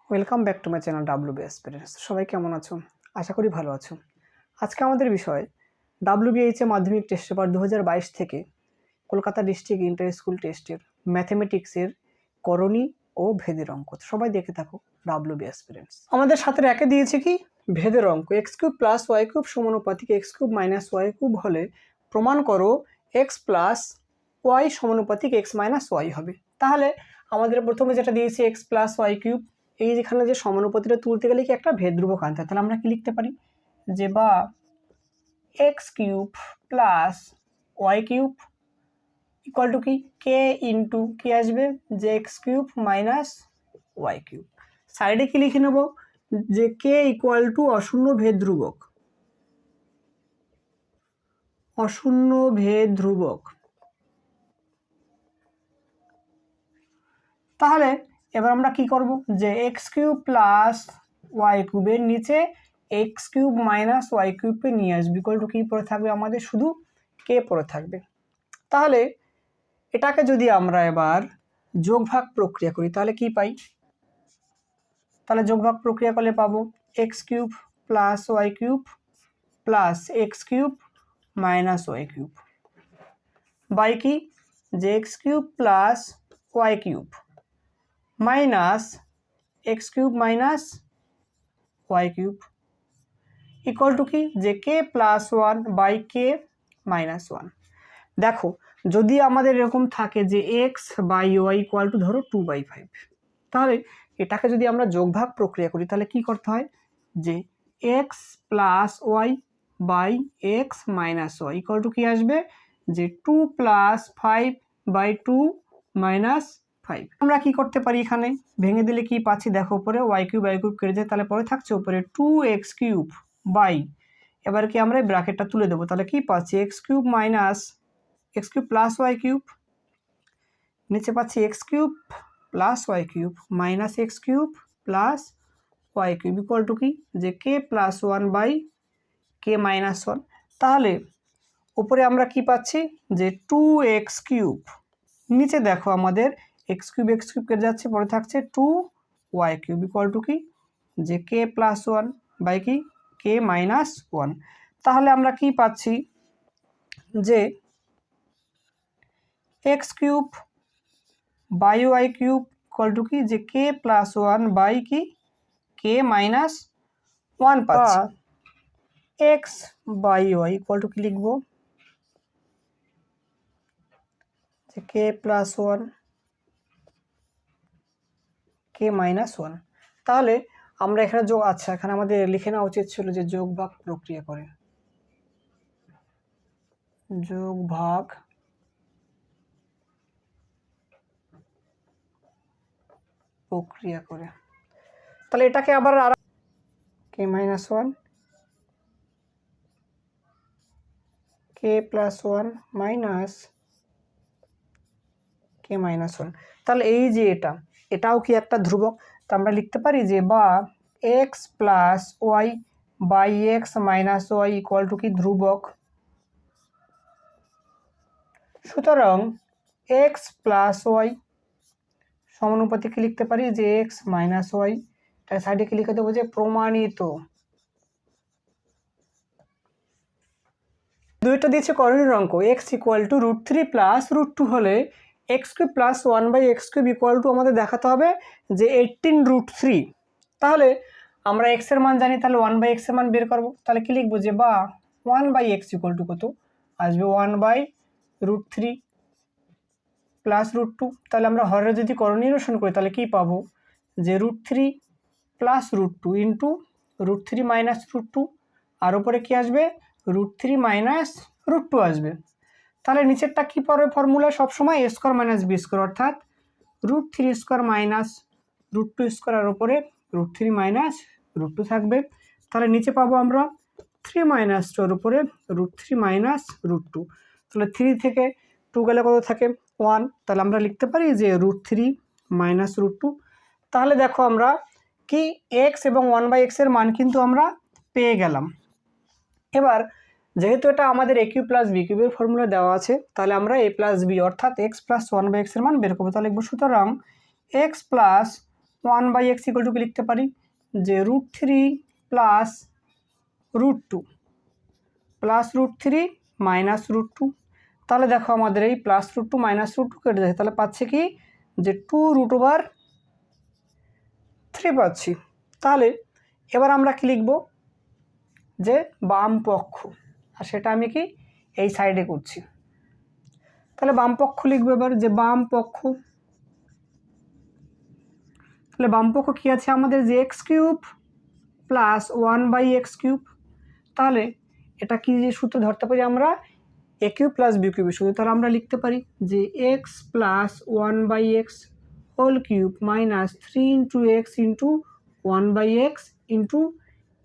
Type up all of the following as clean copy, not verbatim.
Welcome back to my channel WB aspirants. সবাই কেমন আছো? আশা করি ভালো আছো। আজকে আমাদের বিষয় ডাব্লিউবিএইচএ মাধ্যমিক টেস্ট পেপার 2022 থেকে কলকাতা ডিস্ট্রিক্ট ইন্টার স্কুল টেস্টের ম্যাথমেটিক্সের করণী ও ভেদের অঙ্ক। সবাই দেখে থাকো ডাব্লিউবি অ্যাসপিরেন্টস। আমাদের সাথে একে দিয়েছে কি ভেদের অঙ্ক, x cube plus y cube সমানুপাতিক x cube minus y cube হলে প্রমাণ করো এক্স প্লাস ওয়াই সমানুপাতিক এক্স মাইনাস ওয়াই হবে। তাহলে আমাদের প্রথমে যেটা দিয়েছে এক্স প্লাস ওয়াই কিউব, এই যেখানে যে সমানুপাতিটা তুলতে গেলে কি একটা ভেদ ধ্রুবক আনতে হয়, তাহলে আমরা কি লিখতে পারি যে বা x cube plus y cube equal to কি কে ইন্টু কি আসবে যে x cube minus y cube. সাইডে কি লিখে নেব যে কে ইকুয়াল টু অশূন্য ভেদ ধ্রুবক, অশূন্য ভেদ ধ্রুবক। তাহলে এবার আমরা কি করব যে এক্স কিউব প্লাস ওয়াই কিউবের নিচে এক্স কিউব মাইনাস ওয়াই কিউবকে নিয়ে আসবে ইকুয়াল টু কি পড়ে থাকবে আমাদের শুধু কে পড়ে থাকবে। তাহলে এটাকে যদি আমরা এবার যোগভাগ প্রক্রিয়া করি তাহলে কি পাই, তাহলে যোগভাগ প্রক্রিয়া করলে পাবো x cube plus y cube plus x cube minus y cube by কি যে x cube plus y cube minus x cube minus y cube equal to কি যে k plus one by k minus one. দেখো যদি আমাদের এরকম থাকে যে x by y equal to ধরো 2/5, তাহলে এটাকে যদি আমরা যোগভাগ প্রক্রিয়া করি তাহলে কি করতে হয় যে x plus y by x minus y equal to কি আসবে যে 2 প্লাস 5/2 মাইনাস 5। আমরা কি করতে পারি এখানে ভেঙে দিলে কি পাচ্ছি দেখো উপরে ওয়াই কিউব কেটে যায়, তাহলে পরে থাকছে উপরে 2x কিউব বাই, এবার কি আমরা ব্র্যাকেটটা তুলে দেবো তাহলে কি পাচ্ছি x cube minus x cube plus y cube, নিচে পাচ্ছি x cube plus y cube minus x cube plus y cube equal to কি যে k plus one by k minus one. তাহলে উপরে আমরা কি পাচ্ছি যে 2x কিউব, নিচে দেখো আমাদের এক্স কিউব কেটে যাচ্ছে পরে থাকছে 2y কিউব ইকুয়াল টু কি যে কে প্লাস ওয়ান বাই কি কে মাইনাস ওয়ান। তাহলে আমরা কি পাচ্ছি যে x cube by y cube equal to কি যে কে প্লাস ওয়ান বাই কি কে মাইনাস ওয়ান পাচ্ছি। X by y equal to কি লিখবো যে k plus one k minus one. তাহলে আমরা এখানে যোগ আচ্ছা এখানে আমাদের লিখে নেওয়া উচিত ছিল যে যোগ ভাগ প্রক্রিয়া করে, যোগ ভাগ প্রক্রিয়া করে। তাহলে এটাকে আবার আর কে মাইনাস ওয়ান কে প্লাস ওয়ান মাইনাস কে মাইনাস ওয়ান। তাহলে এই যে এটাও কি একটা ধ্রুবক, তা আমরা লিখতে পারি যে বা x plus y by x minus y equal to কি ধ্রুবক। সুতরাং এক্স প্লাস ওয়াই সমানুপাতিক কি লিখতে পারি যে এক্স মাইনাস ওয়াই, তার সাইডে কি লিখে দেবো যে প্রমাণিত। দুইটা দিয়েছে করণীয় অঙ্ক এক্স ইকুয়াল টু √3 প্লাস √2 হলে x cube plus one by x cube equal to আমাদের দেখাতে হবে যে 18√3। তাহলে আমরা এক্স এর মান জানি, তাহলে 1/x এর মান বের করবো। তাহলে কি লিখবো যে বা 1/x ইকুয়াল টু কত আসবে 1/√3 প্লাস √2। তাহলে আমরা হরের যদি করণীয় নিরসন করি তাহলে কি পাবো যে √3 প্লাস √2 ইন্টু √3 মাইনাস √2, আর উপরে কি আসবে √3 মাইনাস √2 আসবে। তাহলে নিচেরটা কি পড়বে ফর্মুলা সবসময় a square minus b square, অর্থাৎ √3 স্কোয়ার মাইনাস √2 স্কোয়ার আর উপরে √3 মাইনাস √2 থাকবে। তাহলে নিচে পাবো আমরা 3 মাইনাস 2 এর উপরে √3 মাইনাস √2। তাহলে 3 থেকে 2 গেলে কত থাকে 1, তাহলে আমরা লিখতে পারি যে √3 মাইনাস √2। তাহলে দেখো আমরা কি এক্স এবং 1/x এর মান কিন্তু আমরা পেয়ে গেলাম। এবার যেহেতু এটা আমাদের a কিউব প্লাস বি কিউবের ফর্মুলা দেওয়া আছে, তাহলে আমরা a প্লাস বি অর্থাৎ এক্স প্লাস 1/x এর মান বের করবো। তাহলে লিখবো সুতরাং x plus 1/x equal to কি লিখতে পারি যে √3 প্লাস √2 প্লাস √3 মাইনাস √2। তাহলে দেখো আমাদের এই প্লাস √2 মাইনাস √2 কেটে যাচ্ছে, তাহলে পাচ্ছে কি যে 2√3 পাচ্ছি। তাহলে এবার আমরা কি লিখব যে বাম পক্ষ, আর সেটা আমি কি এই সাইডে করছি। তাহলে বাম পক্ষ লিখবো এবার যে বাম পক্ষ। তাহলে বাম পক্ষ কী আছে আমাদের যে x³ প্লাস 1/x³। তাহলে এটা কি যে সূত্র ধরতে পারি আমরা a³ প্লাস b³ সূত্র। তাহলে আমরা লিখতে পারি যে x plus 1/x whole cube minus 3 × x into 1/x into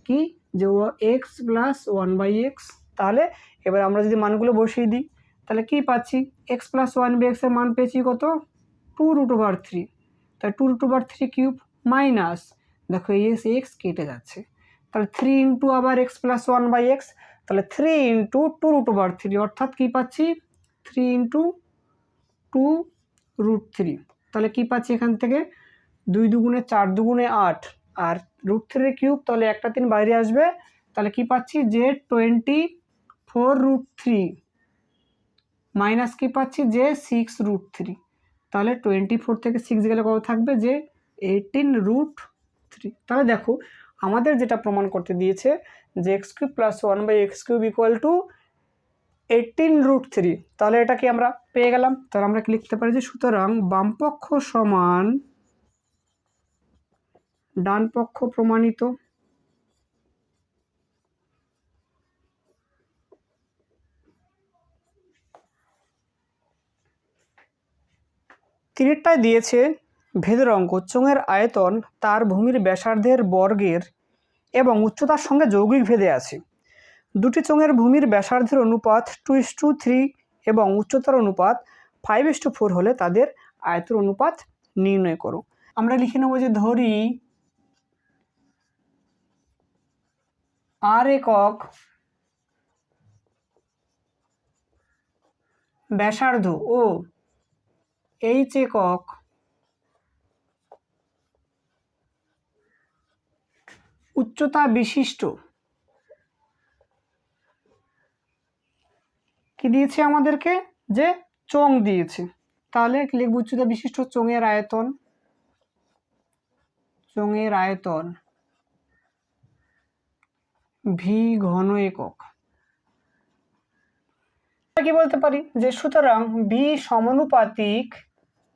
কি যে x প্লাস 1/x। তাহলে এবার আমরা যদি মানগুলো বসিয়ে দিই তাহলে কি পাচ্ছি x প্লাস 1/x এর মান পেয়েছি কত 2√3। তাহলে 2√3³ মাইনাস দেখো এই x কেটে যাচ্ছে, তাহলে 3 ইন্টু আবার x প্লাস 1/x, তাহলে 3 ইন্টু 2√3 অর্থাৎ কী পাচ্ছি 3 ইন্টু 2√3। তাহলে কী পাচ্ছি এখান থেকে 2 দুগুণে 4 দুগুণে 8 আর √3³ তাহলে একটা 3 বাইরে আসবে। তাহলে কি পাচ্ছি যে 24√3 মাইনাস কি পাচ্ছি যে 6√3। তাহলে 24 থেকে 6 গেলে কত থাকবে যে 18√3। তাহলে দেখো আমাদের যেটা প্রমাণ করতে দিয়েছে যে x³ plus 1/x³ equal to 18√3। তাহলে এটা কি আমরা পেয়ে গেলাম। তাহলে আমরা কি লিখতে পারি যে সুতরাং বামপক্ষ সমান ডান পক্ষ প্রমাণিত। তিরেরটায় দিয়েছে ভেদের অঙ্ক চোঙের আয়তন তার ভূমির ব্যাসার্ধের বর্গের এবং উচ্চতার সঙ্গে যৌগিক ভেদে আছে। দুটি চোঙের ভূমির ব্যাসার্ধের অনুপাত 2:3 এবং উচ্চতার অনুপাত 5:4 হলে তাদের আয়তন অনুপাত নির্ণয় করো। আমরা লিখে নেব যে ধরি r একক ব্যাসার্ধ ও h একক উচ্চতা বিশিষ্ট কি দিয়েছে আমাদেরকে যে চোঙ দিয়েছে। তাহলে কি লিখব উচ্চতা বিশিষ্ট চোঙের আয়তন, চোঙের আয়তন ভি ঘন একক। কি বলতে পারি যে সুতরাং ভি সমানুপাতিক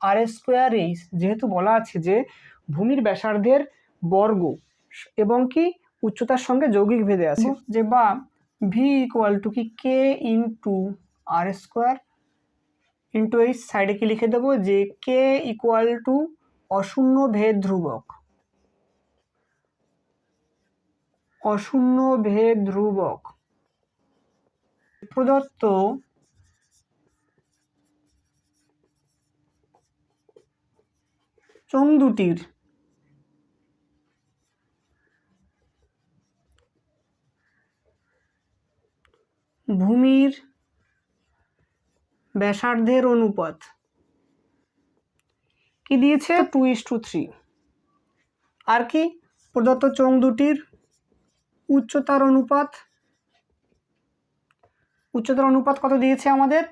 r²h, যেহেতু বলা আছে যে ভূমির ব্যাসার্ধের বর্গ এবং কি উচ্চতার সঙ্গে যৌগিক ভেদে আছে যে বা ভি ইকুয়াল টু কি k ইন্টু r² ইন্টু এই সাইডে কি লিখে দেবো যে k ইকুয়াল টু অশূন্য ভেদ ধ্রুবক, অশূন্য ভেদ ধ্রুবক প্রদত্ত চোঙ দুটির ভূমির ব্যাসার্ধের অনুপাত কি দিয়েছে 2:3। আর কি প্রদত্ত চোঙ দুটির উচ্চতার অনুপাত, উচ্চতার অনুপাত কত দিয়েছে আমাদের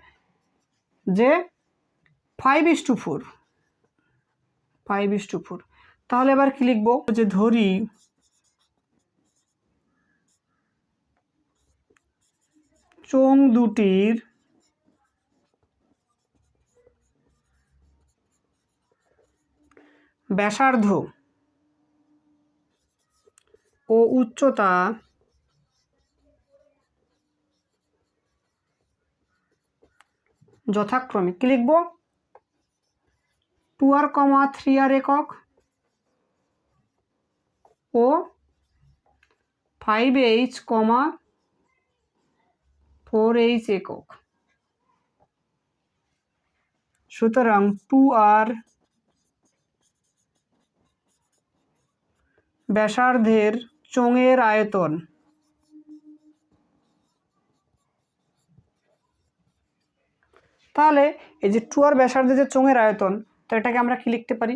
যে 5:4, 5:4। তাহলে এবার কি লিখবো যে ধরি চোঙ দুটির ব্যাসার্ধ ও উচ্চতা যথাক্রমে কি লিখব 2r, 3r একক ও 5h, 4h একক। সুতরাং 2r ব্যাসার্ধের চোঙের আয়তন তাহলে এই যে 2r ব্যাসার্ধের যে চোঙের আয়তন, তো এটাকে আমরা কি লিখতে পারি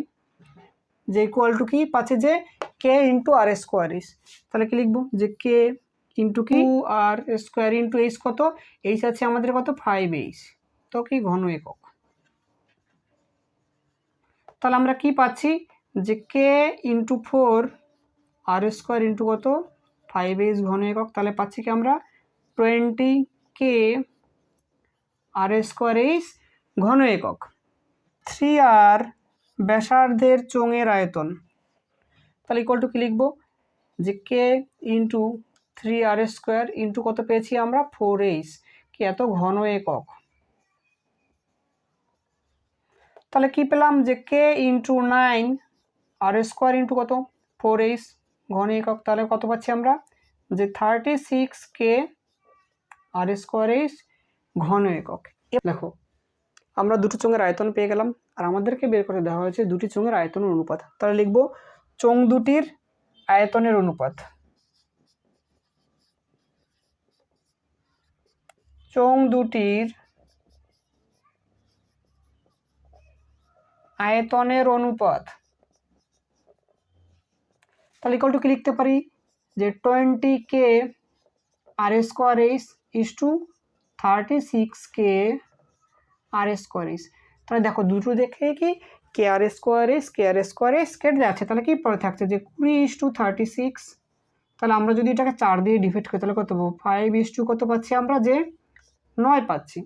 যে ইকুয়াল টু কি পাচ্ছে যে কে ইন্টু আর স্কোয়ার এইচ। তাহলে কি লিখবো যে কে ইন্টু কি আর স্কোয়ার ইন্টু এইচ কত, এইচ আছে আমাদের কত 5h, তো কি ঘন একক। তাহলে আমরা কি পাচ্ছি যে কে ইন্টু 4 আর স্কোয়ার ইন্টু কত 5h ঘন একক। তাহলে পাচ্ছি কি আমরা 20k আর স্কোয়ার এইচ ঘন একক। 3r ব্যাসার্ধের চোঙের আয়তন, তাহলে ইকুয়াল টু কি লিখবো যে কে ইন্টু 3r স্কোয়ার ইন্টু কত পেয়েছি আমরা 4h, কি এত ঘন একক। তাহলে কি পেলাম যে কে ইন্টু 9 আর স্কোয়ার ইন্টু কত 4h ঘন একক। তাহলে কত পাচ্ছি আমরা যে 36k আর স্কোয়ার এইচ ঘন একক। দেখো আমরা দুটো চোঙের আয়তন পেয়ে গেলাম, আর আমাদেরকে বের করে দেওয়া হয়েছে দুটি চোঙের আয়তনের অনুপাত। তাহলে লিখবো চোঙ দুটির আয়তনের অনুপাত। চোঙ দুটির আয়তনের অনুপাত, তাহলে ইকুয়াল টু কি লিখতে পারি যে 20k R square H is to 36k R square H. তাহলে দেখো দুটো দেখে কি কে আর স্কোয়ার এইচ কেটে যাচ্ছে, তাহলে কি পরে থাকছে যে 20:36। তাহলে আমরা যদি এটাকে 4 দিয়ে ডিভাইড করি তাহলে কত পাবো 5 কত পাচ্ছি আমরা যে 9 পাচ্ছি।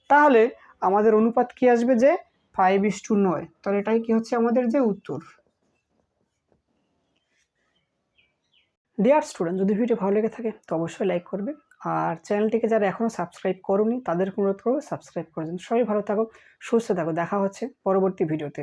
তাহলে আমাদের অনুপাত কি আসবে যে 5:9। তাহলে এটাই কি হচ্ছে আমাদের যে উত্তর। ডিয়ার স্টুডেন্ট, যদি ভিডিও ভালো লেগে থাকে তো অবশ্যই লাইক করবে, আর চ্যানেলটিকে যারা এখনও সাবস্ক্রাইব করোনি তাদেরকে অনুরোধ করবো সাবস্ক্রাইব করে দিন। সবাই ভালো থাকো, সুস্থ থাকো, দেখা হচ্ছে পরবর্তী ভিডিওতে।